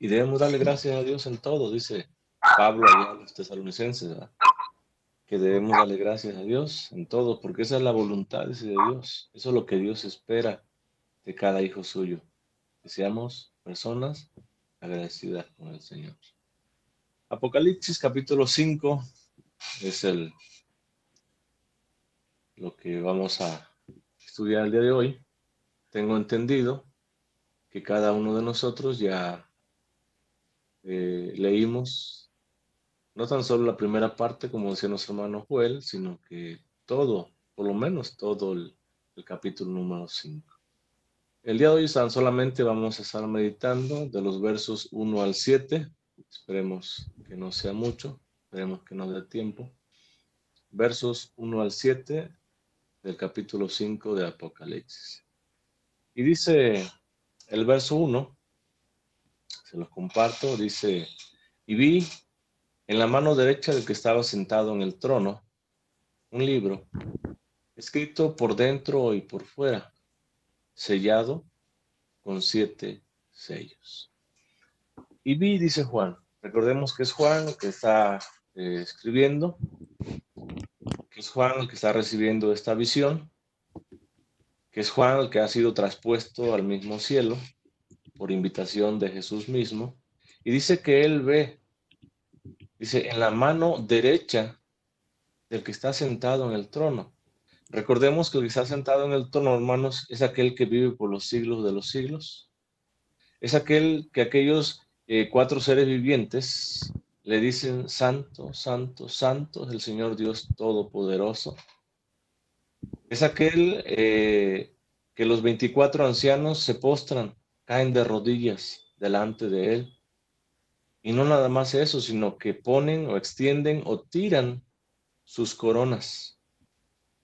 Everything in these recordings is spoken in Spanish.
Y debemos darle gracias a Dios en todo, dice Pablo allá a los tesalonicenses, ¿verdad? Que debemos darle gracias a Dios en todo, porque esa es la voluntad, dice, de Dios. Eso es lo que Dios espera de cada hijo suyo, que seamos personas agradecidas con el Señor. Apocalipsis capítulo 5 es lo que vamos a estudiar el día de hoy. Tengo entendido que cada uno de nosotros ya leímos no tan solo la primera parte, como decía nuestro hermano Joel, sino que todo, por lo menos todo el capítulo número 5. El día de hoy tan solamente vamos a estar meditando de los versos 1 al 7. Esperemos que no sea mucho, esperemos que no dé tiempo. Versos 1 al 7 del capítulo 5 de Apocalipsis. Y dice el verso 1, se los comparto, dice: y vi en la mano derecha del que estaba sentado en el trono un libro, escrito por dentro y por fuera, sellado con 7 sellos. Y vi, dice Juan, recordemos que es Juan el que está escribiendo, que es Juan el que está recibiendo esta visión, que es Juan el que ha sido traspuesto al mismo cielo por invitación de Jesús mismo, y dice que él ve, dice, en la mano derecha del que está sentado en el trono. Recordemos que el que está sentado en el trono, hermanos, es aquel que vive por los siglos de los siglos. Es aquel que aquellos 4 seres vivientes le dicen: santo, santo, santo es el Señor Dios Todopoderoso. Es aquel que los 24 ancianos se postran, caen de rodillas delante de él. Y no nada más eso, sino que ponen o extienden o tiran sus coronas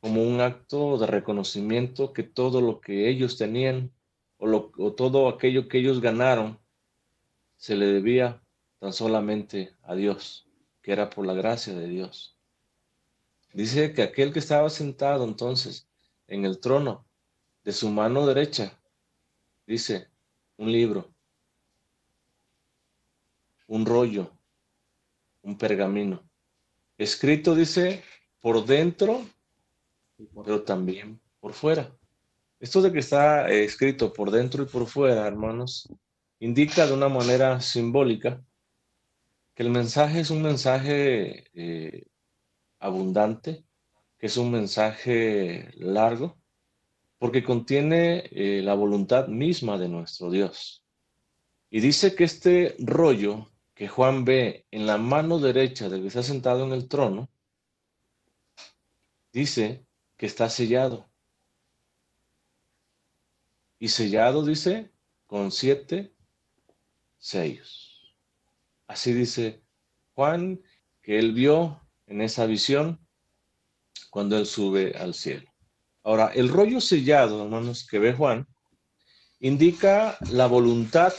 como un acto de reconocimiento que todo lo que ellos tenían o todo aquello que ellos ganaron se le debía tan solamente a Dios, que era por la gracia de Dios. Dice que aquel que estaba sentado entonces en el trono, de su mano derecha, dice, un libro, un rollo, un pergamino, escrito, dice, por dentro, pero también por fuera. Esto de que está escrito por dentro y por fuera, hermanos, indica de una manera simbólica que el mensaje es un mensaje abundante, que es un mensaje largo, porque contiene la voluntad misma de nuestro Dios. Y dice que este rollo que Juan ve en la mano derecha del que está sentado en el trono, dice que está sellado. Y sellado, dice, con 7 sellos. Así dice Juan, que él vio en esa visión cuando él sube al cielo. Ahora, el rollo sellado, hermanos, que ve Juan, indica la voluntad,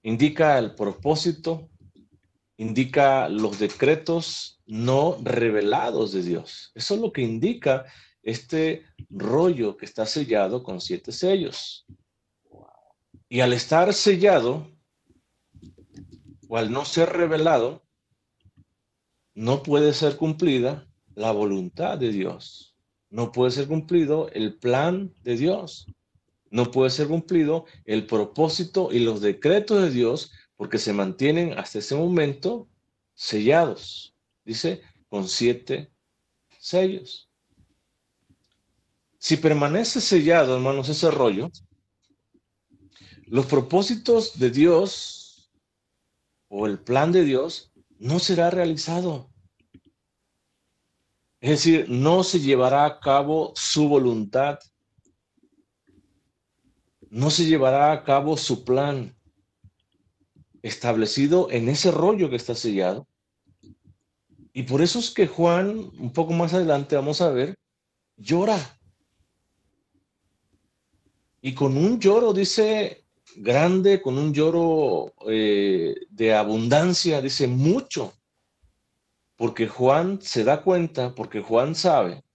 indica el propósito, indica los decretos no revelados de Dios. Eso es lo que indica este rollo que está sellado con 7 sellos. Y al estar sellado, o al no ser revelado, no puede ser cumplida la voluntad de Dios. No puede ser cumplido el plan de Dios. No puede ser cumplido el propósito y los decretos de Dios, porque se mantienen hasta ese momento sellados. Dice, con 7 sellos. Si permanece sellado, hermanos, ese rollo, los propósitos de Dios o el plan de Dios no será realizado. Es decir, no se llevará a cabo su voluntad, no se llevará a cabo su plan establecido en ese rollo que está sellado. Y por eso es que Juan, un poco más adelante vamos a ver, llora. Y con un lloro, dice, grande, con un lloro de abundancia, dice mucho. Porque Juan se da cuenta, porque Juan sabe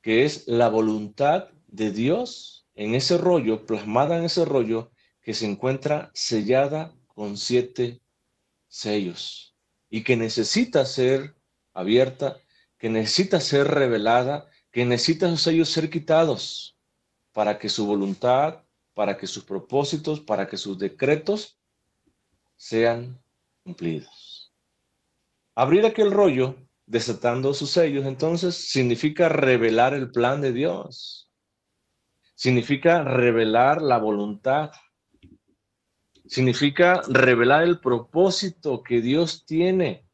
que es la voluntad de Dios en ese rollo, plasmada en ese rollo, que se encuentra sellada con 7 sellos y que necesita ser abierta, que necesita ser revelada, que necesita esos sellos ser quitados para que su voluntad, para que sus propósitos, para que sus decretos sean cumplidos. Abrir aquel rollo, desatando sus sellos, entonces significa revelar el plan de Dios. Significa revelar la voluntad. Significa revelar el propósito que Dios tiene.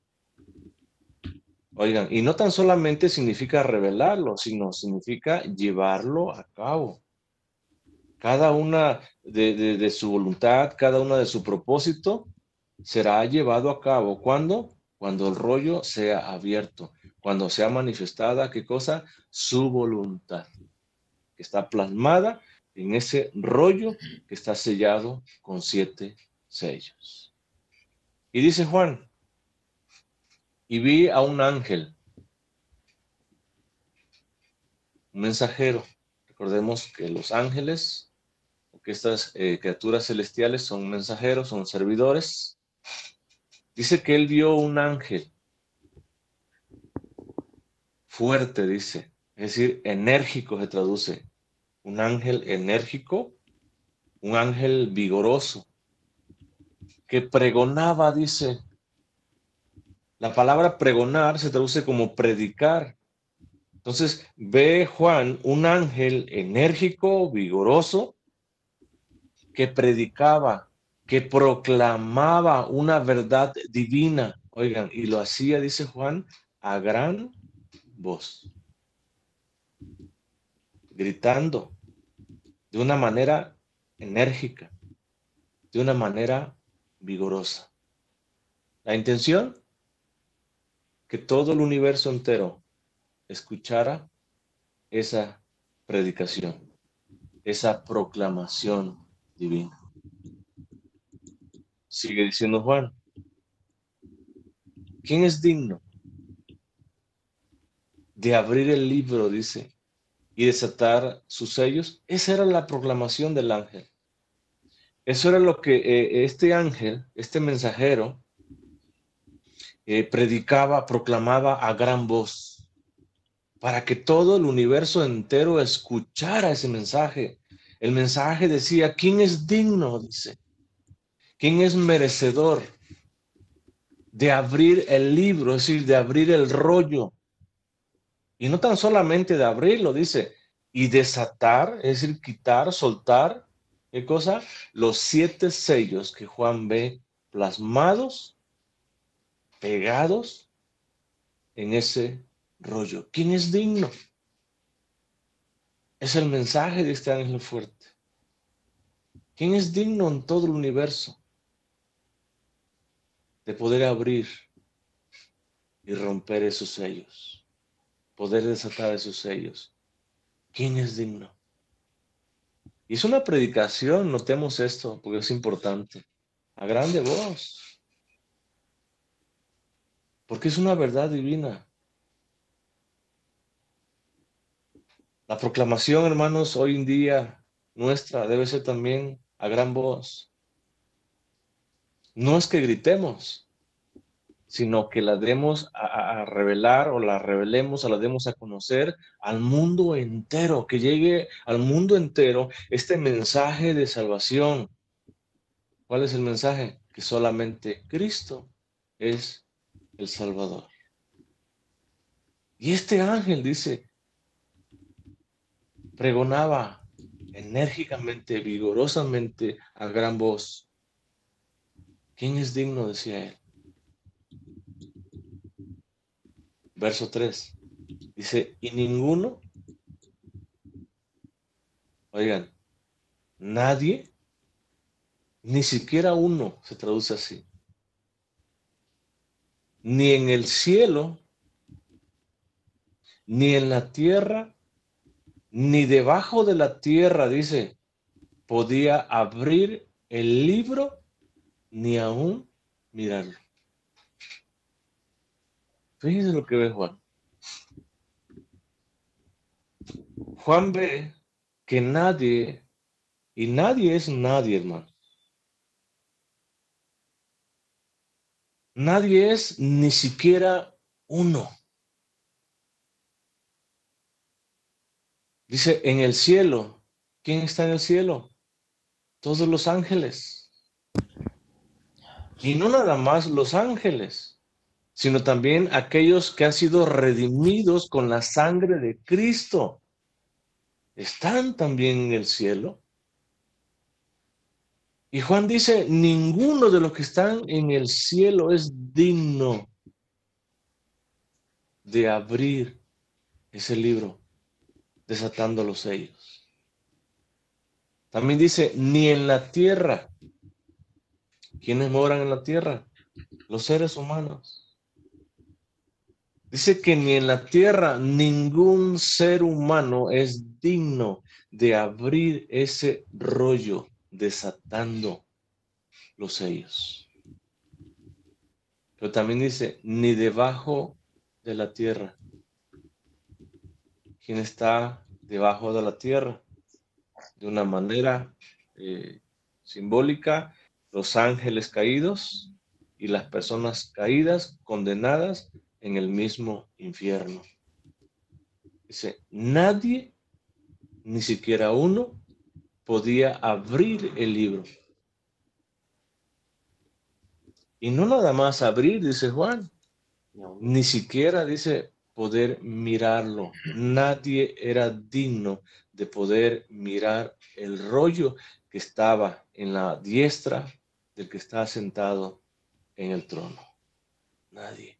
Oigan, y no tan solamente significa revelarlo, sino significa llevarlo a cabo. Cada una de su voluntad, cada una de su propósito será llevado a cabo. ¿Cuándo? Cuando el rollo sea abierto, cuando sea manifestada, ¿qué cosa? Su voluntad, que está plasmada en ese rollo que está sellado con 7 sellos. Y dice Juan, y vi a un ángel, un mensajero. Recordemos que los ángeles, o que estas criaturas celestiales son mensajeros, son servidores. Dice que él vio un ángel fuerte, dice, es decir, enérgico se traduce. Un ángel enérgico, un ángel vigoroso, que pregonaba, dice. La palabra pregonar se traduce como predicar. Entonces ve Juan un ángel enérgico, vigoroso, que predicaba, que proclamaba una verdad divina. Oigan, y lo hacía, dice Juan, a gran voz, gritando de una manera enérgica, de una manera vigorosa. La intención, que todo el universo entero escuchara esa predicación, esa proclamación divina. Sigue diciendo Juan, ¿quién es digno de abrir el libro, dice, y desatar sus sellos? Esa era la proclamación del ángel. Eso era lo que este ángel, este mensajero, predicaba, proclamaba a gran voz, para que todo el universo entero escuchara ese mensaje. El mensaje decía, ¿quién es digno? Dice, ¿quién es merecedor de abrir el libro, es decir, de abrir el rollo? Y no tan solamente de abrirlo, dice, y desatar, es decir, quitar, soltar, ¿qué cosa? Los 7 sellos que Juan ve plasmados, pegados en ese rollo. ¿Quién es digno? Es el mensaje de este ángel fuerte. ¿Quién es digno en todo el universo de poder abrir y romper esos sellos? Poder desatar esos sellos. ¿Quién es digno? Y es una predicación, notemos esto, porque es importante. A grande voz. Porque es una verdad divina. La proclamación, hermanos, hoy en día nuestra debe ser también a gran voz. No es que gritemos, sino que la demos a revelar o la revelemos o la demos a conocer al mundo entero, que llegue al mundo entero este mensaje de salvación. ¿Cuál es el mensaje? Que solamente Cristo es el Salvador. Y este ángel dice, pregonaba enérgicamente, vigorosamente, a gran voz. ¿Quién es digno? Decía él. Verso 3. Dice, y ninguno, oigan, nadie, ni siquiera uno, se traduce así, ni en el cielo, ni en la tierra, ni debajo de la tierra, dice, podía abrir el libro, ni aún mirarlo. Fíjense lo que ve Juan. Juan ve que nadie, y nadie es nadie, hermano. Nadie es ni siquiera uno. Dice, en el cielo. ¿Quién está en el cielo? Todos los ángeles. Y no nada más los ángeles, sino también aquellos que han sido redimidos con la sangre de Cristo. Están también en el cielo. Y Juan dice, ninguno de los que están en el cielo es digno de abrir ese libro, desatando los sellos. También dice, ni en la tierra. ¿Quiénes moran en la tierra? Los seres humanos. Dice que ni en la tierra ningún ser humano es digno de abrir ese rollo, desatando los sellos. Pero también dice, ni debajo de la tierra. ¿Quién está debajo de la tierra? De una manera simbólica, los ángeles caídos y las personas caídas, condenadas en el mismo infierno. Dice, nadie, ni siquiera uno, podía abrir el libro. Y no nada más abrir, dice Juan, ni siquiera dice poder mirarlo. Nadie era digno de poder mirar el rollo que estaba en la diestra del que está sentado en el trono. Nadie.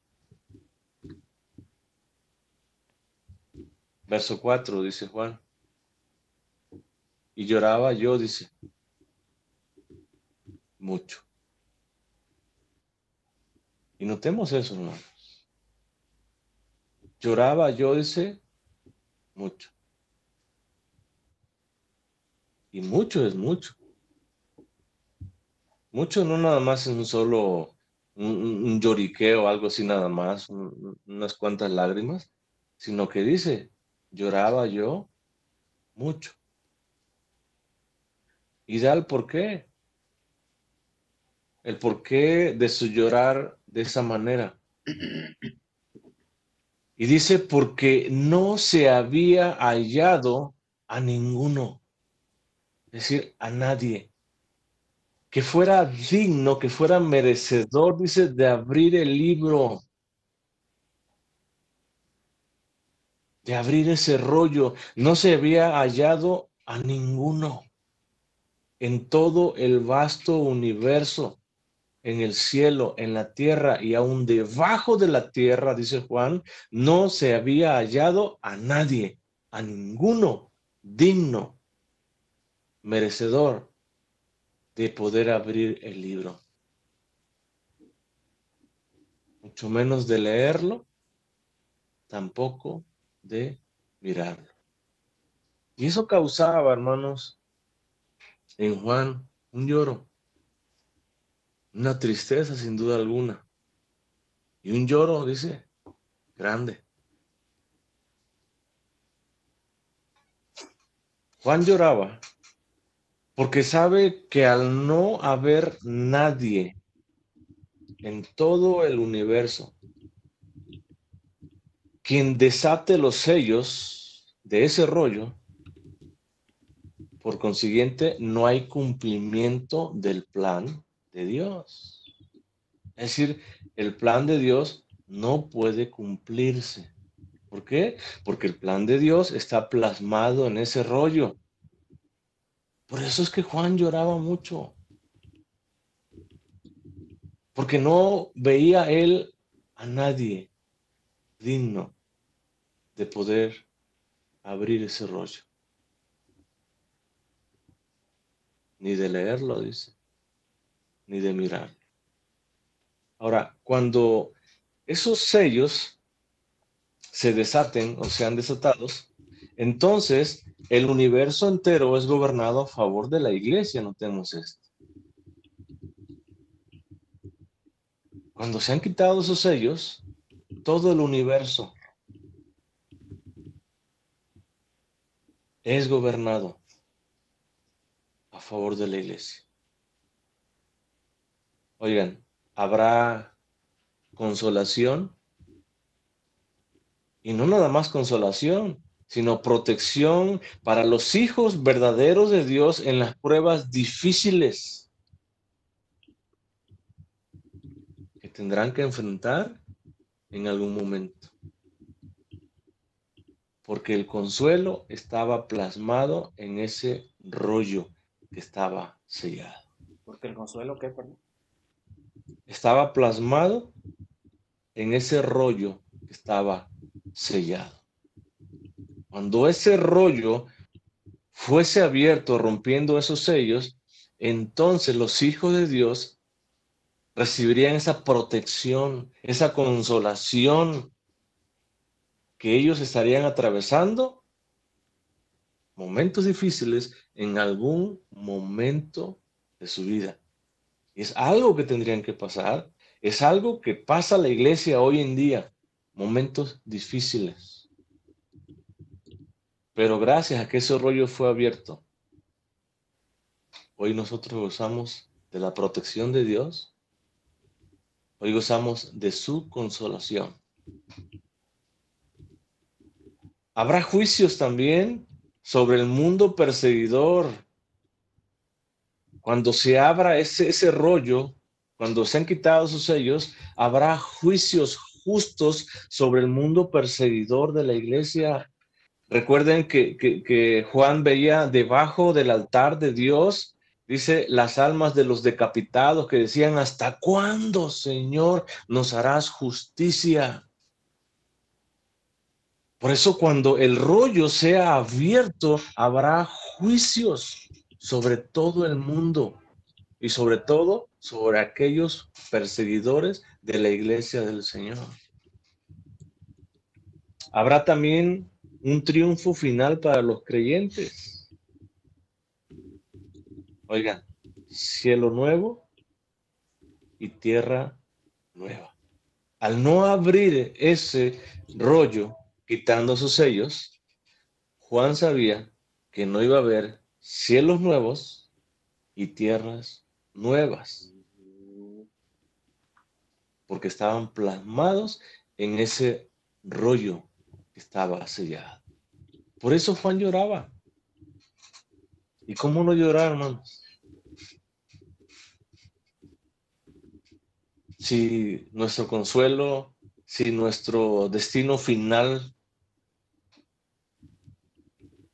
Verso 4 dice Juan. Y lloraba yo, dice, mucho. Y notemos eso, hermano. Lloraba yo, dice, mucho. Y mucho es mucho. Mucho no nada más es un solo, un lloriqueo, algo así nada más, unas cuantas lágrimas, sino que dice, lloraba yo mucho. Y da el porqué de su llorar de esa manera. Y dice, porque no se había hallado a ninguno, es decir, a nadie, que fuera digno, que fuera merecedor, dice, de abrir el libro, de abrir ese rollo. No se había hallado a ninguno en todo el vasto universo, en el cielo, en la tierra y aún debajo de la tierra, dice Juan, no se había hallado a nadie, a ninguno digno, merecedor de poder abrir el libro, mucho menos de leerlo, tampoco de mirarlo. Y eso causaba, hermanos, en Juan un lloro, una tristeza sin duda alguna. Y un lloro, dice, grande. Juan lloraba porque sabe que al no haber nadie en todo el universo quien desate los sellos de ese rollo, por consiguiente, no hay cumplimiento del plan de Dios. Es decir, el plan de Dios no puede cumplirse. ¿Por qué? Porque el plan de Dios está plasmado en ese rollo. Por eso es que Juan lloraba mucho, porque no veía él a nadie digno de poder abrir ese rollo, ni de leerlo, dice, ni de mirarlo. Ahora, cuando esos sellos se desaten o sean desatados, entonces el universo entero es gobernado a favor de la iglesia, notemos esto. Cuando se han quitado esos sellos, todo el universo es gobernado a favor de la iglesia. Oigan, habrá consolación, y no nada más consolación, sino protección para los hijos verdaderos de Dios en las pruebas difíciles que tendrán que enfrentar en algún momento. Porque el consuelo estaba plasmado en ese rollo que estaba sellado. Porque el consuelo, ¿qué? Perdón. Estaba plasmado en ese rollo que estaba sellado. Cuando ese rollo fuese abierto rompiendo esos sellos, entonces los hijos de Dios recibirían esa protección, esa consolación que ellos estarían atravesando momentos difíciles en algún momento de su vida. Es algo que tendrían que pasar, es algo que pasa la iglesia hoy en día, momentos difíciles. Pero gracias a que ese rollo fue abierto, hoy nosotros gozamos de la protección de Dios, hoy gozamos de su consolación. Habrá juicios también sobre el mundo perseguidor. Cuando se abra ese rollo, cuando se han quitado sus sellos, habrá juicios justos sobre el mundo perseguidor de la iglesia. Recuerden que Juan veía debajo del altar de Dios, dice, las almas de los decapitados que decían, ¿hasta cuándo, Señor, nos harás justicia? Por eso cuando el rollo sea abierto, habrá juicios sobre todo el mundo y sobre todo sobre aquellos perseguidores de la iglesia del Señor. Habrá también un triunfo final para los creyentes. Oigan, cielo nuevo y tierra nueva. Al no abrir ese rollo, quitando sus sellos, Juan sabía que no iba a haber cielos nuevos y tierras nuevas, porque estaban plasmados en ese rollo que estaba sellado. Por eso Juan lloraba. ¿Y cómo no llorar, hermanos? Si nuestro consuelo, si nuestro destino final,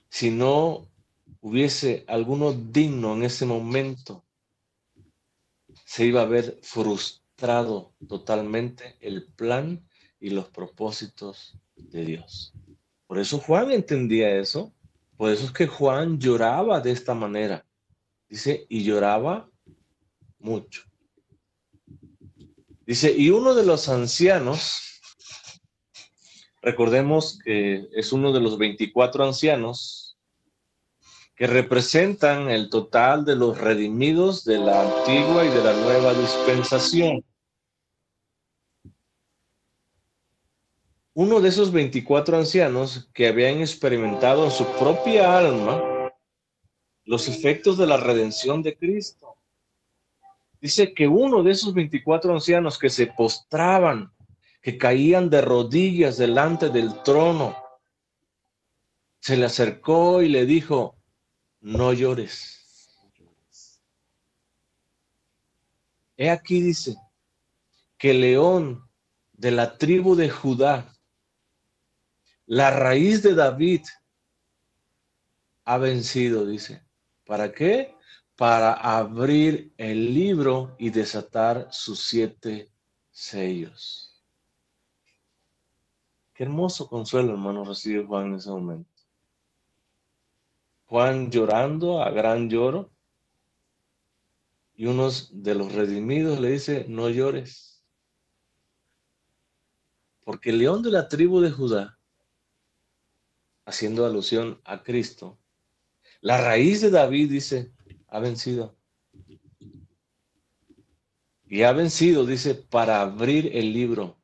si no hubiese alguno digno en ese momento, se iba a ver frustrado totalmente el plan y los propósitos de Dios. Por eso Juan entendía eso. Por eso es que Juan lloraba de esta manera. Dice, y lloraba mucho. Dice, y uno de los ancianos, recordemos que es uno de los 24 ancianos que representan el total de los redimidos de la antigua y de la nueva dispensación. Uno de esos 24 ancianos que habían experimentado en su propia alma los efectos de la redención de Cristo. Dice que uno de esos 24 ancianos que se postraban, que caían de rodillas delante del trono, se le acercó y le dijo, no llores. He aquí, dice, que el león de la tribu de Judá, la raíz de David, ha vencido, dice. ¿Para qué? Para abrir el libro y desatar sus 7 sellos. Qué hermoso consuelo, hermano, recibe Juan en ese momento. Juan llorando a gran lloro, y unos de los redimidos le dice, no llores, porque el león de la tribu de Judá, haciendo alusión a Cristo, la raíz de David, dice, ha vencido. Y ha vencido, dice, para abrir el libro,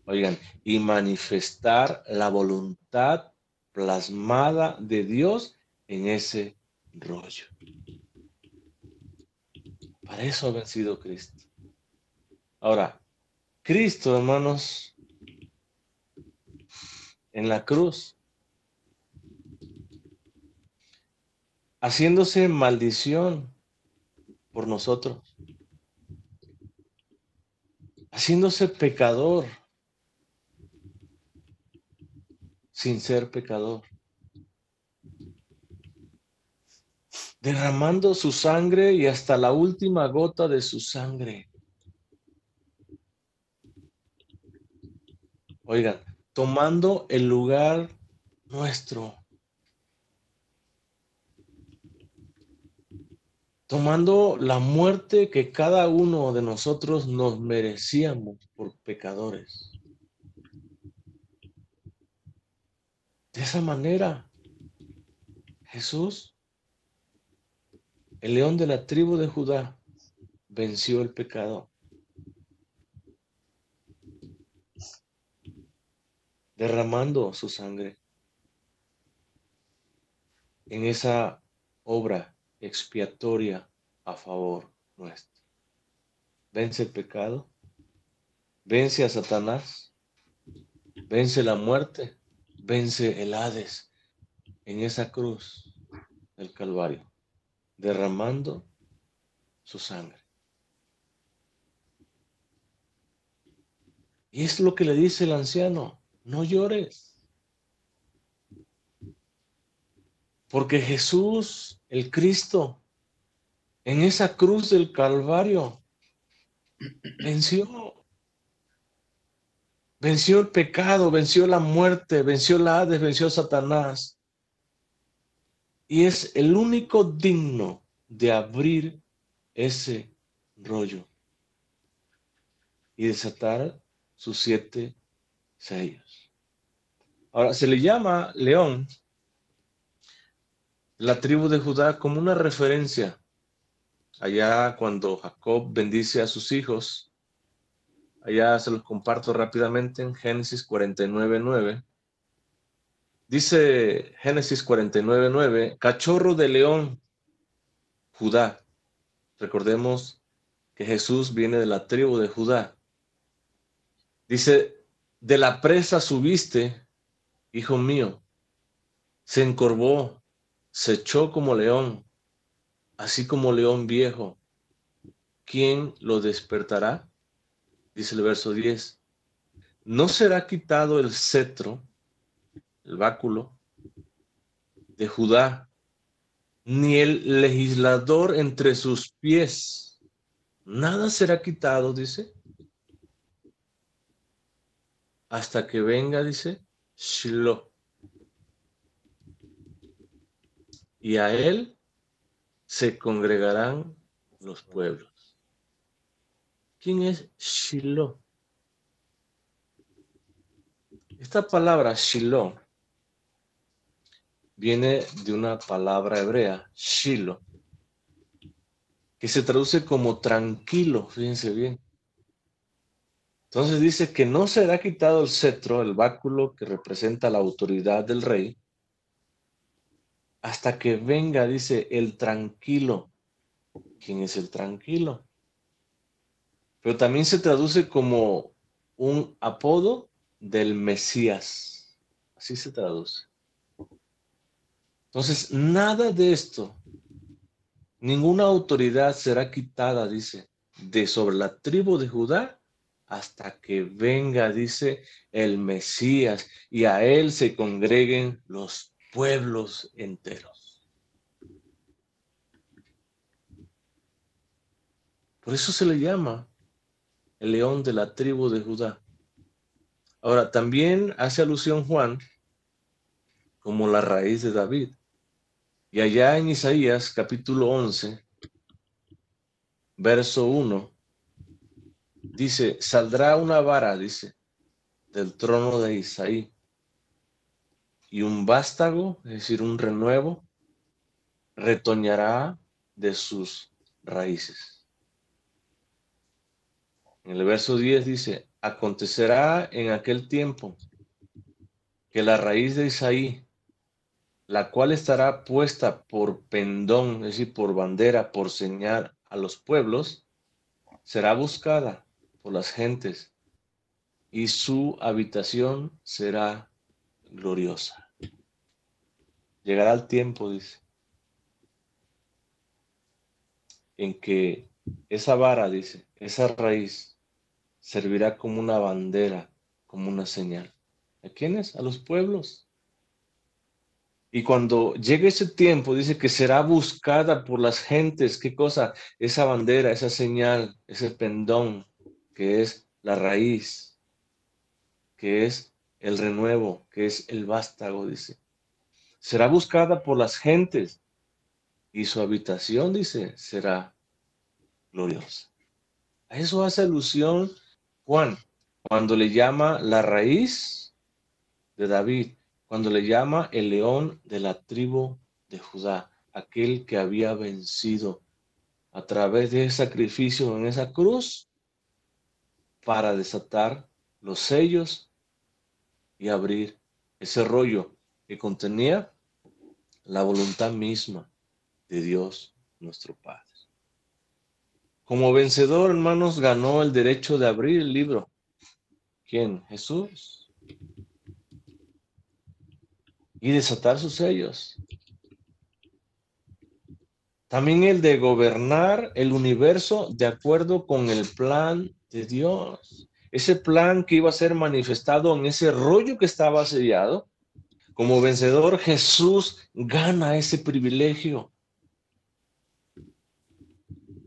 oigan, y manifestar la voluntad plasmada de Dios en ese rollo. Para eso ha vencido Cristo. Ahora, Cristo, hermanos, en la cruz, haciéndose maldición por nosotros, haciéndose pecador sin ser pecador, derramando su sangre y hasta la última gota de su sangre. Oigan, tomando el lugar nuestro, tomando la muerte que cada uno de nosotros nos merecíamos por pecadores. De esa manera, Jesús, el león de la tribu de Judá, venció el pecado, derramando su sangre en esa obra expiatoria a favor nuestro. Vence el pecado, vence a Satanás, vence la muerte, vence el Hades en esa cruz del Calvario, derramando su sangre. Y es lo que le dice el anciano: no llores, porque Jesús, el Cristo, en esa cruz del Calvario, venció el pecado, venció la muerte, venció el Hades, venció a Satanás. Y es el único digno de abrir ese rollo y desatar sus 7 sellos. Ahora, se le llama león la tribu de Judá como una referencia. Allá cuando Jacob bendice a sus hijos, allá se los comparto rápidamente en Génesis 49:9. Dice Génesis 49:9, cachorro de león, Judá. Recordemos que Jesús viene de la tribu de Judá. Dice, de la presa subiste, hijo mío, se encorvó, se echó como león, así como león viejo. ¿Quién lo despertará? Dice el verso 10. No será quitado el cetro, el báculo, de Judá, ni el legislador entre sus pies. Nada será quitado, dice, hasta que venga, dice, Shiloh. Y a él se congregarán los pueblos. ¿Quién es Shiloh? Esta palabra Shiloh viene de una palabra hebrea, Shiloh, que se traduce como tranquilo, fíjense bien. Entonces dice que no será quitado el cetro, el báculo que representa la autoridad del rey, hasta que venga, dice, el tranquilo. ¿Quién es el tranquilo? Pero también se traduce como un apodo del Mesías. Así se traduce. Entonces, nada de esto, ninguna autoridad será quitada, dice, de sobre la tribu de Judá hasta que venga, dice, el Mesías y a él se congreguen los pueblos enteros. Por eso se le llama el león de la tribu de Judá. Ahora, también hace alusión Juan como la raíz de David. Y allá en Isaías capítulo 11, verso 1, dice, saldrá una vara, dice, del trono de Isaí, y un vástago, es decir, un renuevo, retoñará de sus raíces. En el verso 10 dice, acontecerá en aquel tiempo que la raíz de Isaí, la cual estará puesta por pendón, es decir, por bandera, por señal a los pueblos, será buscada por las gentes y su habitación será gloriosa. Llegará el tiempo, dice, en que esa vara, dice, esa raíz, servirá como una bandera, como una señal. ¿A quiénes? A los pueblos. Y cuando llegue ese tiempo, dice que será buscada por las gentes. ¿Qué cosa? Esa bandera, esa señal, ese pendón, que es la raíz, que es el renuevo, que es el vástago, dice. Será buscada por las gentes y su habitación, dice, será gloriosa. A eso hace alusión Juan, cuando le llama la raíz de David, cuando le llama el león de la tribu de Judá, aquel que había vencido a través de ese sacrificio en esa cruz para desatar los sellos y abrir ese rollo que contenía la voluntad misma de Dios nuestro Padre. Como vencedor, hermanos, ganó el derecho de abrir el libro. ¿Quién? Jesús. Y desatar sus sellos. También el de gobernar el universo de acuerdo con el plan de Dios. Ese plan que iba a ser manifestado en ese rollo que estaba sellado. Como vencedor, Jesús gana ese privilegio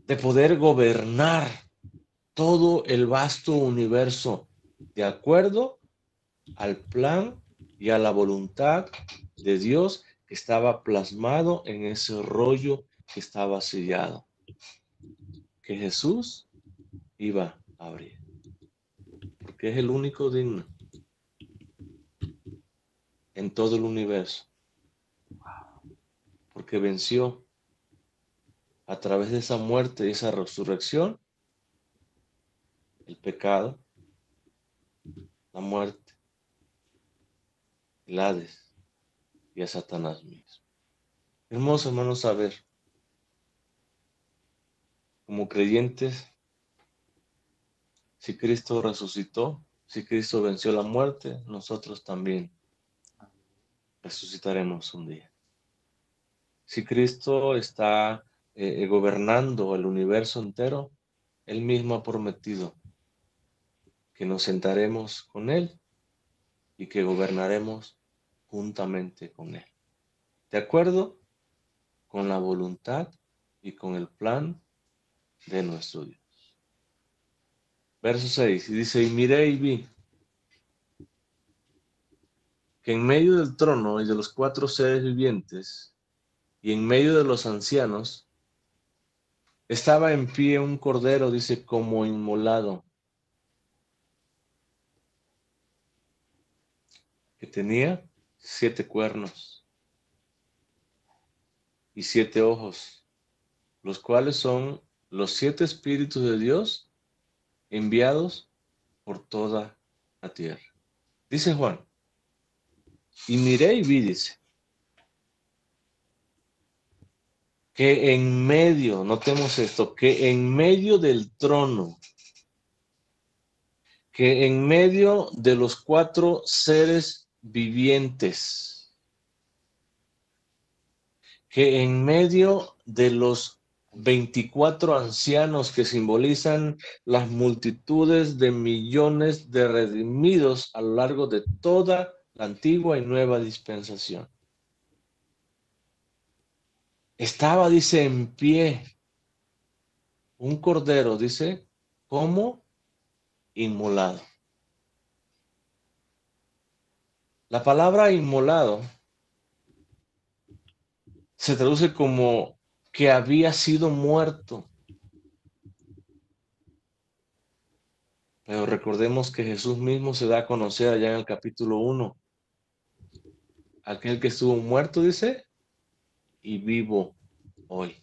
de poder gobernar todo el vasto universo de acuerdo al plan y a la voluntad de Dios que estaba plasmado en ese rollo que estaba sellado, que Jesús iba a abrir, porque es el único digno en todo el universo, porque venció a través de esa muerte y esa resurrección el pecado, la muerte, el Hades y a Satanás mismo. Hermoso, hermanos, saber, como creyentes, si Cristo resucitó, si Cristo venció la muerte, nosotros también resucitaremos un día. Si Cristo está gobernando el universo entero, Él mismo ha prometido que nos sentaremos con Él y que gobernaremos juntamente con Él. De acuerdo con la voluntad y con el plan de nuestro Dios. Verso 6, y dice, y miré y vi que en medio del trono y de los 4 seres vivientes y en medio de los ancianos estaba en pie un cordero, dice, como inmolado, que tenía 7 cuernos y 7 ojos, los cuales son los 7 espíritus de Dios enviados por toda la tierra. Dice Juan, y miré y vi, dice, que en medio, notemos esto, que en medio del trono, que en medio de los 4 seres vivientes, que en medio de los 24 ancianos que simbolizan las multitudes de millones de redimidos a lo largo de toda la antigua y nueva dispensación. Estaba, dice, en pie un cordero, dice, como inmolado. La palabra inmolado se traduce como que había sido muerto. Pero recordemos que Jesús mismo se da a conocer allá en el capítulo 1. Aquel que estuvo muerto, dice, y vivo hoy.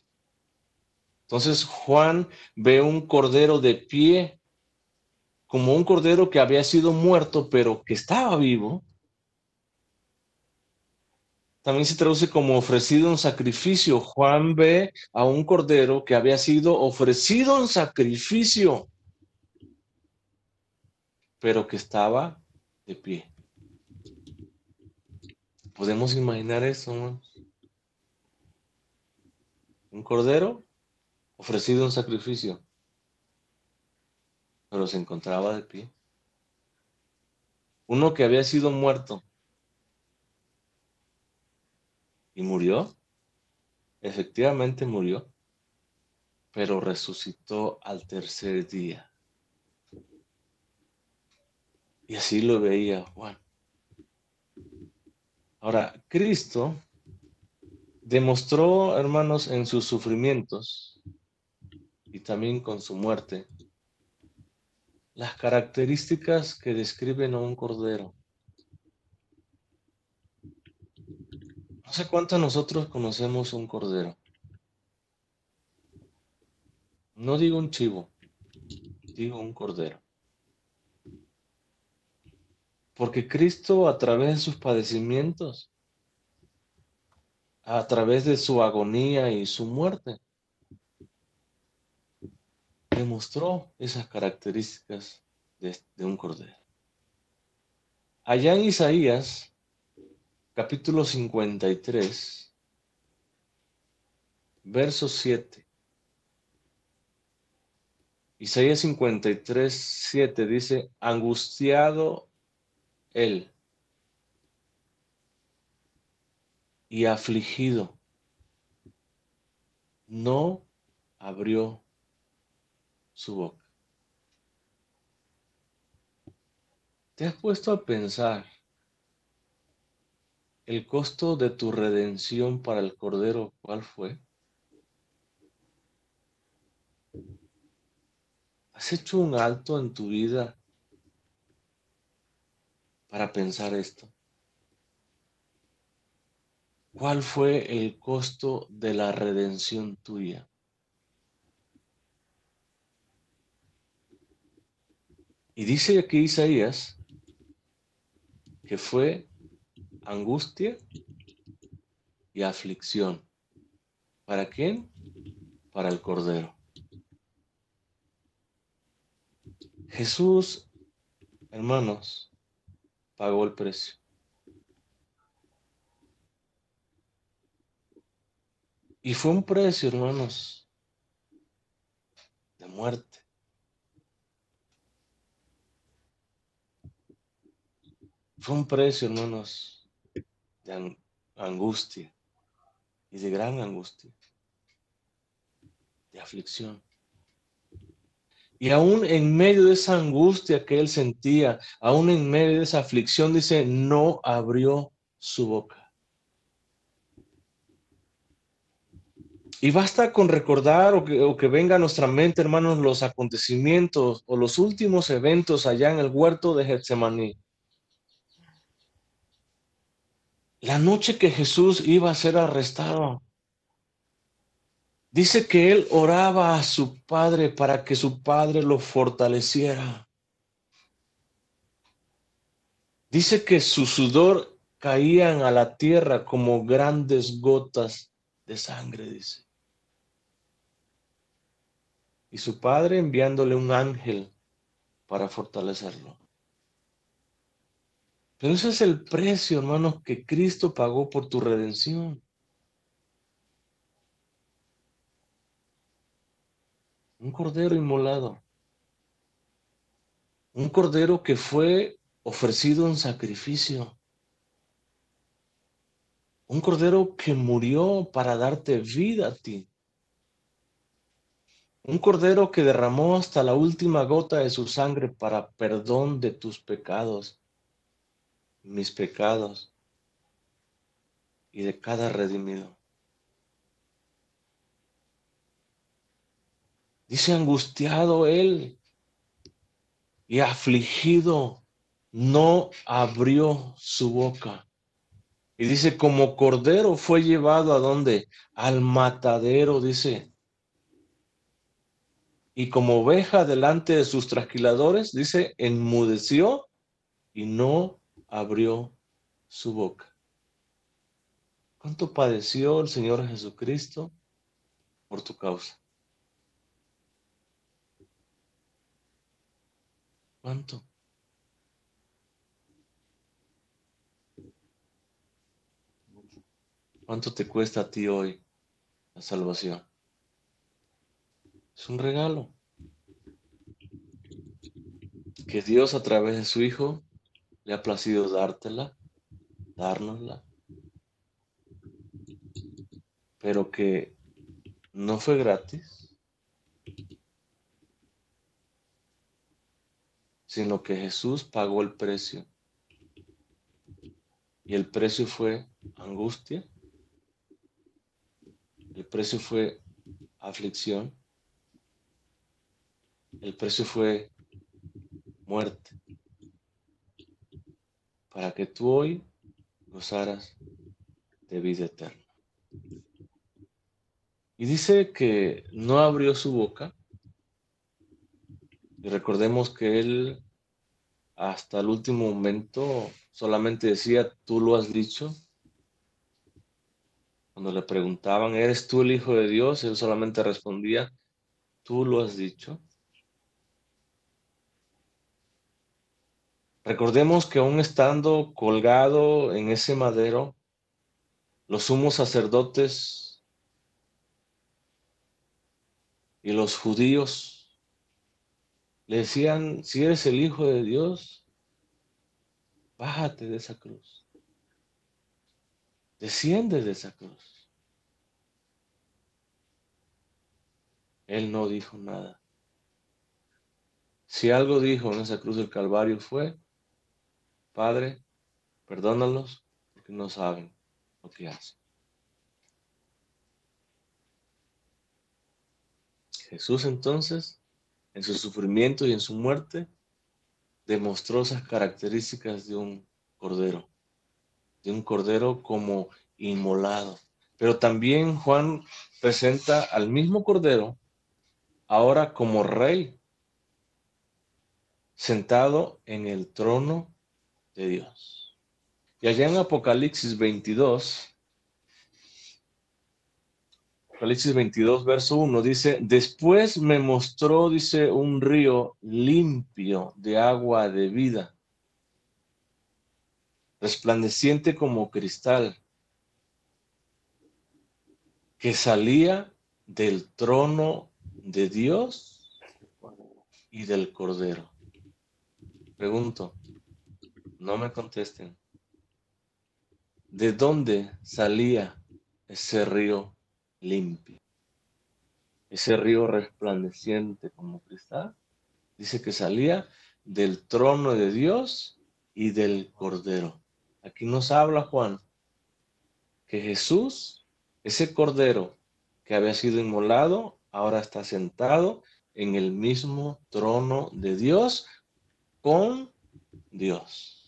Entonces Juan ve un cordero de pie, como un cordero que había sido muerto, pero que estaba vivo. También se traduce como ofrecido en sacrificio. Juan ve a un cordero que había sido ofrecido en sacrificio. pero que estaba de pie. ¿Podemos imaginar eso, hermanos? Un cordero ofrecido en sacrificio, pero se encontraba de pie. Uno que había sido muerto y murió, efectivamente murió, pero resucitó al tercer día. Y así lo veía Juan. Ahora, Cristo demostró, hermanos, en sus sufrimientos y también con su muerte, las características que describen a un cordero. No sé cuántos nosotros conocemos un cordero. No digo un chivo, digo un cordero. Porque Cristo, a través de sus padecimientos, a través de su agonía y su muerte, demostró esas características de un cordero. Allá en Isaías, capítulo 53, verso 7. Isaías 53, 7 dice, angustiado él y afligido, no abrió su boca. ¿Te has puesto a pensar el costo de tu redención para el cordero cuál fue? ¿Has hecho un alto en tu vida para pensar esto? ¿Cuál fue el costo de la redención tuya? Y dice aquí Isaías que fue angustia y aflicción. ¿Para quién? Para el Cordero. Jesús, hermanos, pagó el precio. Y fue un precio, hermanos, de muerte. Fue un precio, hermanos, de angustia y de gran angustia, de aflicción. Y aún en medio de esa angustia que él sentía, aún en medio de esa aflicción, dice, no abrió su boca. Y basta con recordar o que venga a nuestra mente, hermanos, los acontecimientos o los últimos eventos allá en el huerto de Getsemaní. La noche que Jesús iba a ser arrestado, dice que él oraba a su Padre para que su Padre lo fortaleciera. Dice que su sudor caían a la tierra como grandes gotas de sangre, dice. Y su Padre enviándole un ángel para fortalecerlo. Pero ese es el precio, hermanos, que Cristo pagó por tu redención. Un cordero inmolado. Un cordero que fue ofrecido en sacrificio. Un cordero que murió para darte vida a ti. Un cordero que derramó hasta la última gota de su sangre para perdón de tus pecados, mis pecados y de cada redimido. Dice angustiado él y afligido, no abrió su boca. Y dice, como cordero fue llevado ¿a dónde? Al matadero, dice. Y como oveja delante de sus trasquiladores, dice, enmudeció y no abrió su boca. ¿Cuánto padeció el Señor Jesucristo por tu causa? ¿Cuánto? ¿Cuánto te cuesta a ti hoy la salvación? Es un regalo que Dios a través de su Hijo le ha placido dárnosla, pero que no fue gratis, sino que Jesús pagó el precio. Y el precio fue angustia, el precio fue aflicción, el precio fue muerte, para que tú hoy gozaras de vida eterna. Y dice que no abrió su boca, y recordemos que él hasta el último momento solamente decía, tú lo has dicho. Cuando le preguntaban, ¿eres tú el Hijo de Dios? Él solamente respondía, tú lo has dicho. Recordemos que aún estando colgado en ese madero, los sumos sacerdotes y los judíos le decían, si eres el Hijo de Dios, bájate de esa cruz, desciende de esa cruz. Él no dijo nada. Si algo dijo en esa cruz del Calvario fue, Padre, perdónalos porque no saben lo que hacen. Jesús entonces, en su sufrimiento y en su muerte, demostró esas características de un cordero como inmolado. Pero también Juan presenta al mismo cordero ahora como rey, sentado en el trono de Dios. Y allá en Apocalipsis 22, verso 1, dice, después me mostró, dice, un río limpio de agua de vida, resplandeciente como cristal, que salía del trono de Dios y del Cordero. Pregunto, no me contesten. ¿De dónde salía ese río limpio? Ese río resplandeciente como cristal. Dice que salía del trono de Dios y del Cordero. Aquí nos habla Juan que Jesús, ese Cordero que había sido inmolado, ahora está sentado en el mismo trono de Dios con Dios.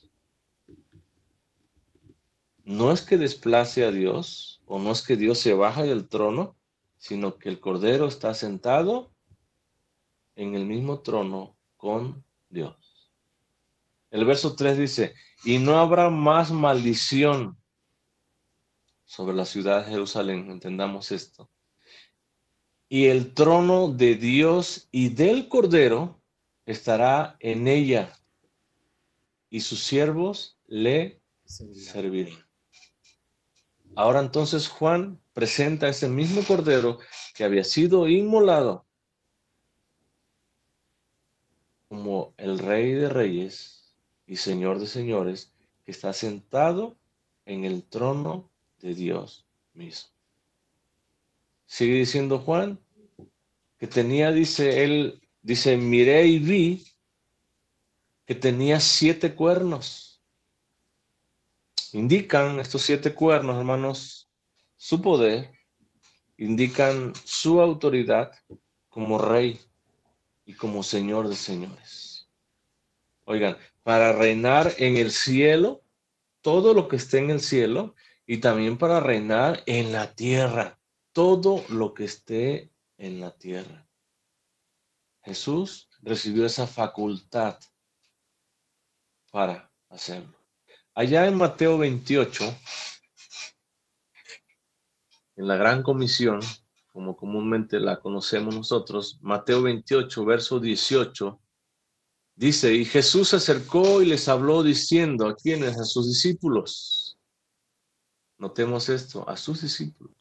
No es que desplace a Dios, o no es que Dios se baja del trono, sino que el Cordero está sentado en el mismo trono con Dios. El verso 3 dice, y no habrá más maldición sobre la ciudad de Jerusalén, entendamos esto. Y el trono de Dios y del Cordero estará en ella, y sus siervos le servirán. Ahora entonces Juan presenta ese mismo Cordero que había sido inmolado como el Rey de Reyes y Señor de Señores, que está sentado en el trono de Dios mismo. Sigue diciendo Juan que tenía, dice él, dice, miré y vi que tenía 7 cuernos. Indican estos 7 cuernos, hermanos, su poder, indican su autoridad como rey y como señor de señores. Oigan, para reinar en el cielo, todo lo que esté en el cielo, y también para reinar en la tierra, todo lo que esté en la tierra. Jesús recibió esa facultad para hacerlo. Allá en Mateo 28, en la Gran Comisión, como comúnmente la conocemos nosotros, Mateo 28, verso 18, dice, y Jesús se acercó y les habló diciendo, ¿a quiénes? A sus discípulos. notemos esto, a sus discípulos.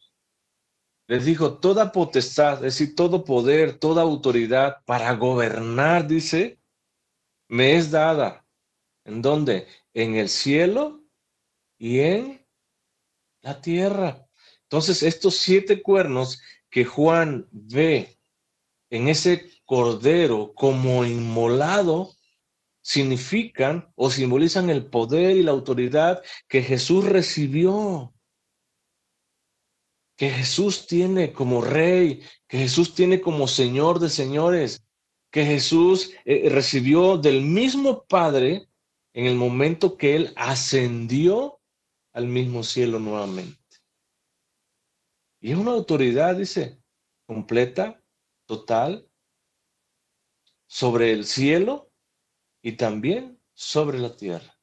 Les dijo, toda potestad, es decir, todo poder, toda autoridad para gobernar, dice, me es dada. ¿En dónde? En el cielo y en la tierra. Entonces, estos 7 cuernos que Juan ve en ese cordero como inmolado, significan o simbolizan el poder y la autoridad que Jesús recibió, que Jesús tiene como rey, que Jesús tiene como Señor de señores, que Jesús recibió del mismo Padre en el momento que Él ascendió al mismo cielo nuevamente. Y es una autoridad, dice, completa, total, sobre el cielo y también sobre la tierra.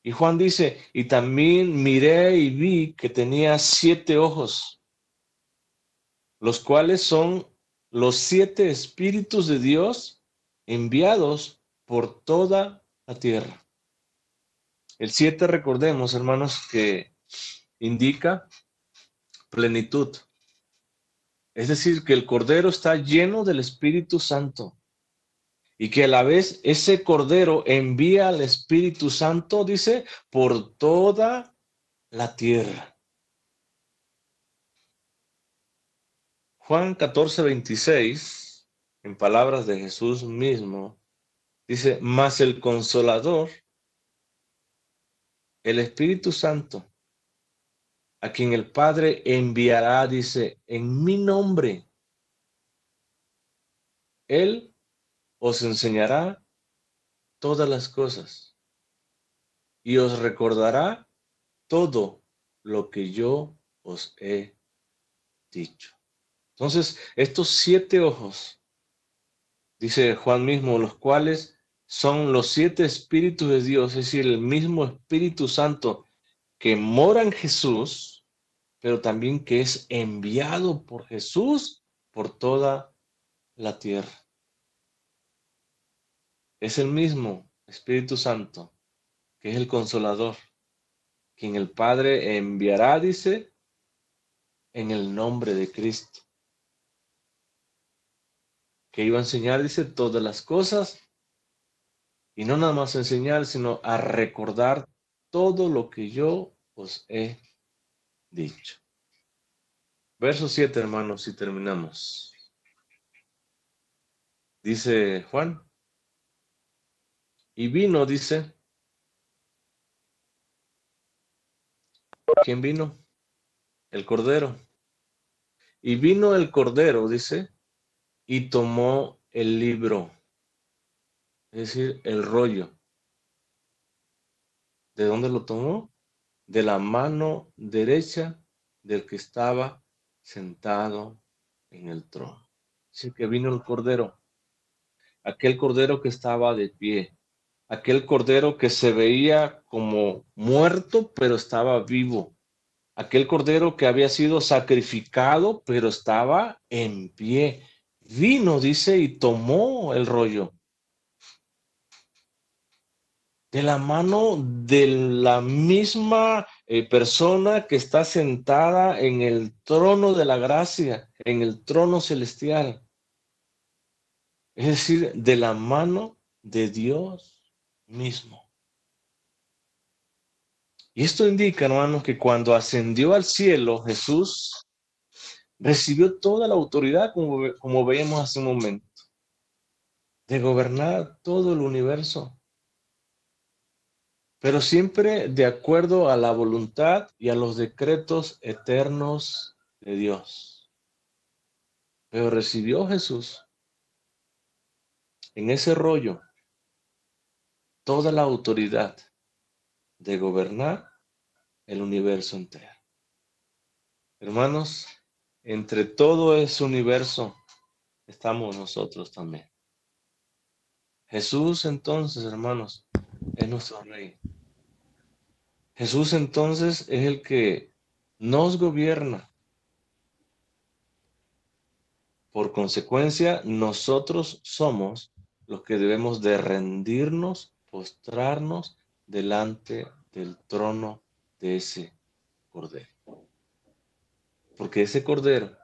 Y Juan dice, y también miré y vi que tenía 7 ojos, los cuales son los 7 espíritus de Dios enviados por toda la tierra. El 7, recordemos, hermanos, que indica plenitud. Es decir, que el Cordero está lleno del Espíritu Santo. Y que a la vez ese Cordero envía al Espíritu Santo, dice, por toda la tierra. Juan 14:26, en palabras de Jesús mismo, dice, mas el Consolador, el Espíritu Santo, a quien el Padre enviará, dice, en mi nombre, Él os enseñará todas las cosas y os recordará todo lo que yo os he dicho. Entonces, estos 7 ojos, dice Juan mismo, los cuales son los 7 espíritus de Dios, es decir, el mismo Espíritu Santo que mora en Jesús, pero también que es enviado por Jesús por toda la tierra. Es el mismo Espíritu Santo, que es el Consolador, quien el Padre enviará, dice, en el nombre de Cristo, que iba a enseñar, dice, todas las cosas, y no nada más a enseñar, sino a recordar todo lo que yo os he dicho. Verso 7, hermanos, y terminamos. Dice Juan, y vino, dice, ¿quién vino? El Cordero. Y vino el Cordero, dice, y tomó el libro, es decir, el rollo. ¿De dónde lo tomó? De la mano derecha del que estaba sentado en el trono. Así que vino el Cordero, aquel Cordero que estaba de pie, aquel Cordero que se veía como muerto, pero estaba vivo, aquel Cordero que había sido sacrificado, pero estaba en pie. Vino, dice, y tomó el rollo de la mano de la misma persona que está sentada en el trono de la gracia, en el trono celestial. Es decir, de la mano de Dios mismo. Y esto indica, hermanos, que cuando ascendió al cielo, Jesús recibió toda la autoridad, como veíamos hace un momento, de gobernar todo el universo, pero siempre de acuerdo a la voluntad y a los decretos eternos de Dios. Pero recibió Jesús en ese rollo toda la autoridad de gobernar el universo entero. Hermanos, entre todo ese universo estamos nosotros también. Jesús entonces, hermanos, es nuestro Rey. Jesús entonces es el que nos gobierna. Por consecuencia, nosotros somos los que debemos de rendirnos, postrarnos delante del trono de ese cordero. Porque ese cordero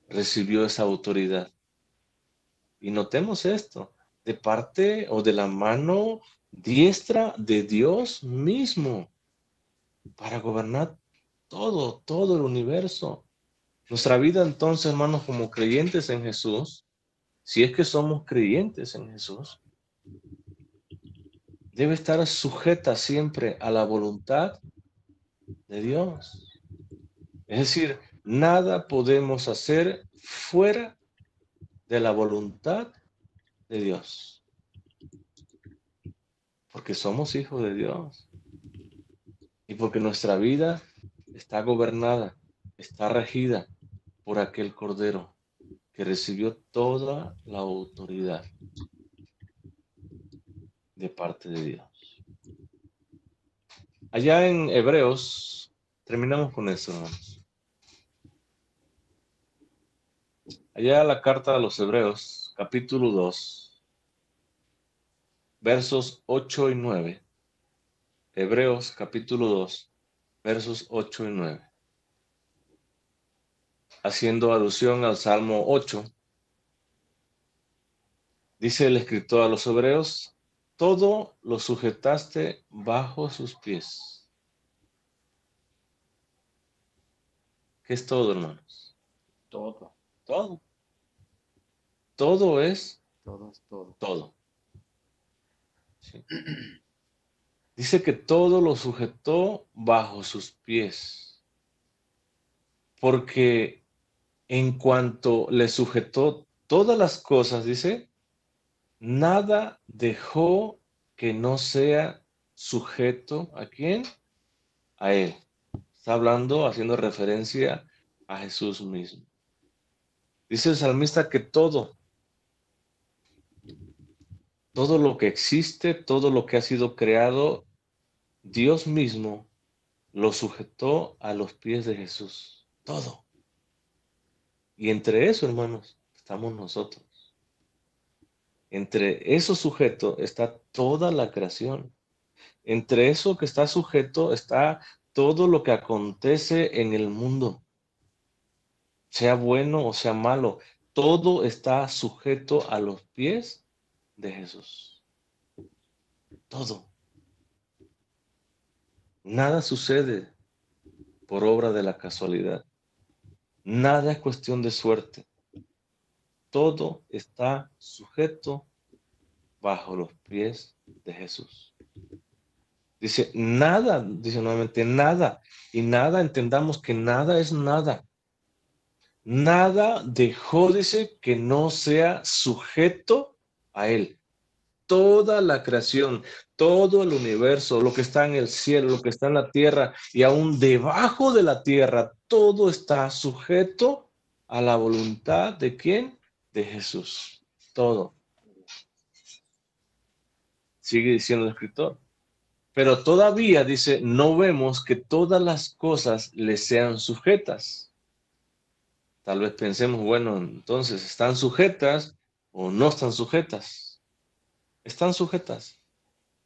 recibió esa autoridad. Y notemos esto, de parte o de la mano diestra de Dios mismo, para gobernar todo el universo. Nuestra vida entonces, hermanos, como creyentes en Jesús, si es que somos creyentes en Jesús, debe estar sujeta siempre a la voluntad de Dios. Es decir, nada podemos hacer fuera de la voluntad de Dios, porque somos hijos de Dios y porque nuestra vida está gobernada, está regida por aquel Cordero que recibió toda la autoridad de parte de Dios. Allá en Hebreos, terminamos con esto, hermanos. Allá la carta a los Hebreos, capítulo 2, versos 8 y 9. Hebreos, capítulo 2, versos 8 y 9. Haciendo alusión al Salmo 8, dice el escritor a los Hebreos, todo lo sujetaste bajo sus pies. ¿Qué es todo, hermanos? Todo. Todo. Todo es Todo es todo. todo. ¿Sí? Dice que todo lo sujetó bajo sus pies. Porque en cuanto le sujetó todas las cosas, dice, nada dejó que no sea sujeto ¿a quién? A él. Está hablando, haciendo referencia a Jesús mismo. Dice el salmista que todo lo que existe, todo lo que ha sido creado, Dios mismo lo sujetó a los pies de Jesús. Todo. Y entre eso, hermanos, estamos nosotros. Entre esos sujetos está toda la creación. Entre eso que está sujeto está todo lo que acontece en el mundo, sea bueno o sea malo. Todo está sujeto a los pies de Jesús. Todo. Nada sucede por obra de la casualidad. Nada es cuestión de suerte. Todo está sujeto bajo los pies de Jesús. Dice, nada, dice nuevamente, nada. Y nada, entendamos que nada es nada. Nada dejó, dice, que no sea sujeto a Él. Toda la creación, todo el universo, lo que está en el cielo, lo que está en la tierra y aún debajo de la tierra, todo está sujeto a la voluntad de ¿quién? De Jesús. Todo. Sigue diciendo el escritor. Pero todavía, dice, no vemos que todas las cosas le sean sujetas. Tal vez pensemos, bueno, entonces, ¿están sujetas o no están sujetas? Están sujetas,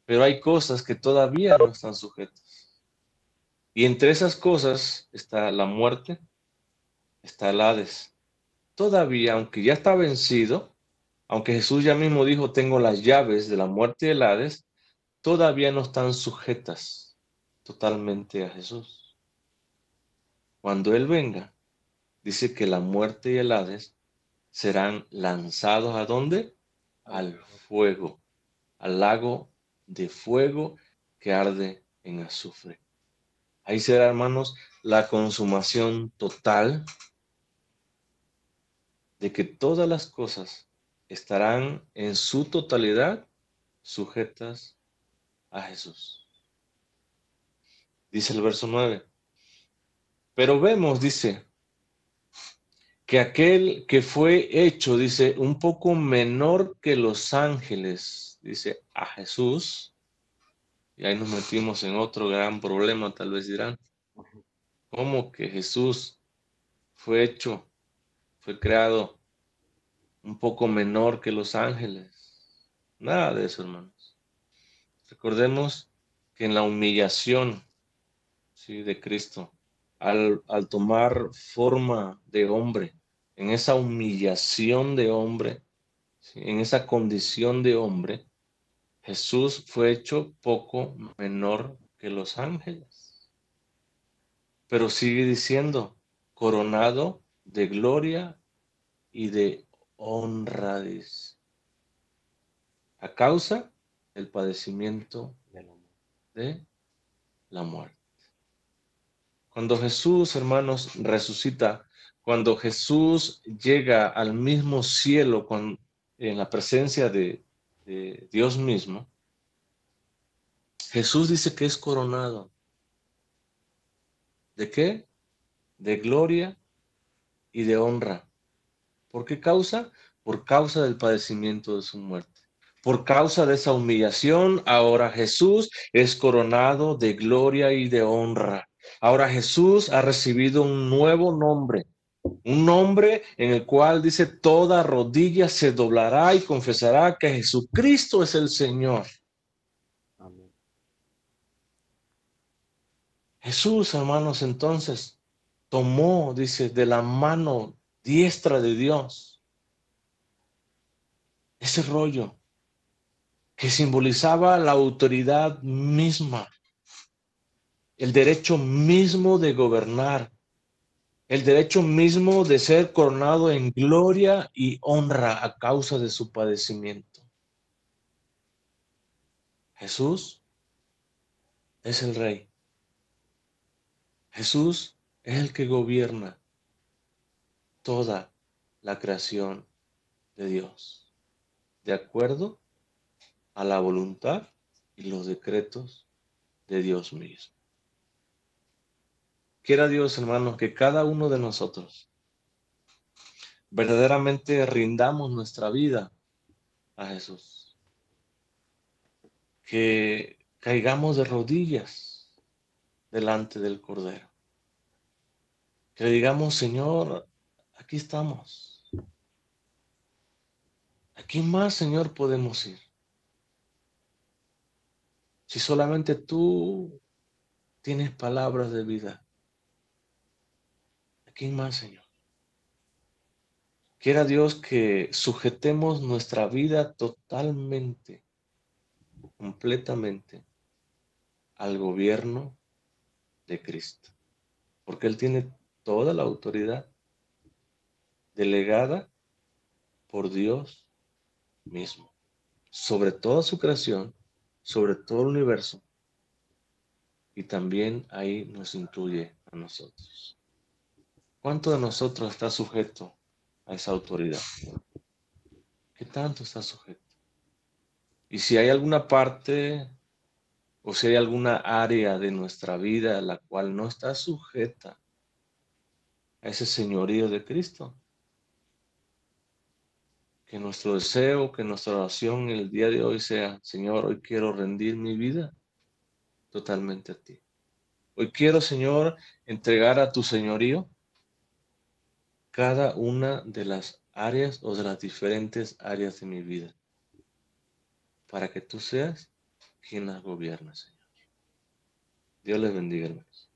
pero hay cosas que todavía no están sujetas. Y entre esas cosas está la muerte, está el Hades. Todavía, aunque ya está vencido, aunque Jesús ya mismo dijo, tengo las llaves de la muerte y el Hades, todavía no están sujetas totalmente a Jesús. Cuando Él venga, dice que la muerte y el Hades serán lanzados ¿a dónde? Al fuego, al lago de fuego que arde en azufre. Ahí será, hermanos, la consumación total de que todas las cosas estarán en su totalidad sujetas a Jesús. Dice el verso 9. Pero vemos, dice, que aquel que fue hecho, dice, un poco menor que los ángeles, dice, a Jesús. Y ahí nos metimos en otro gran problema, tal vez dirán. ¿Cómo que Jesús fue hecho, fue creado un poco menor que los ángeles? Nada de eso, hermanos. Recordemos que en la humillación ¿sí? De Cristo, al tomar forma de hombre, en esa humillación de hombre, ¿sí? En esa condición de hombre, Jesús fue hecho poco menor que los ángeles. Pero sigue diciendo, coronado de gloria y de honra, dice, a causa del padecimiento de la muerte. Cuando Jesús, hermanos, resucita, cuando Jesús llega al mismo cielo en la presencia de Dios mismo, Jesús dice que es coronado. ¿De qué? De gloria y de honra. ¿Por qué causa? Por causa del padecimiento de su muerte. Por causa de esa humillación, ahora Jesús es coronado de gloria y de honra. Ahora Jesús ha recibido un nombre en el cual dice toda rodilla se doblará y confesará que Jesucristo es el Señor. Amén. Jesús, hermanos, entonces tomó, dice, de la mano diestra de Dios ese rollo que simbolizaba la autoridad misma, el derecho mismo de gobernar, el derecho mismo de ser coronado en gloria y honra a causa de su padecimiento. Jesús es el Rey. Jesús es el que gobierna toda la creación de Dios, de acuerdo a la voluntad y los decretos de Dios mismo. Quiera Dios, hermanos, que cada uno de nosotros verdaderamente rindamos nuestra vida a Jesús. Que caigamos de rodillas delante del Cordero. Que le digamos, Señor, aquí estamos. ¿A quién más, Señor, podemos ir? Si solamente tú tienes palabras de vida. ¿A quién más, Señor? Quiera Dios que sujetemos nuestra vida totalmente, completamente al gobierno de Cristo. Porque Él tiene toda la autoridad delegada por Dios mismo, sobre toda su creación, sobre todo el universo, y también ahí nos incluye a nosotros. ¿Cuánto de nosotros está sujeto a esa autoridad? ¿Qué tanto está sujeto? Y si hay alguna parte o si hay alguna área de nuestra vida la cual no está sujeta a ese señorío de Cristo, que nuestro deseo, que nuestra oración el día de hoy sea, Señor, hoy quiero rendir mi vida totalmente a ti. Hoy quiero, Señor, entregar a tu señorío cada una de las áreas o de las diferentes áreas de mi vida, para que tú seas quien las gobierna, Señor. Dios les bendiga, hermanos.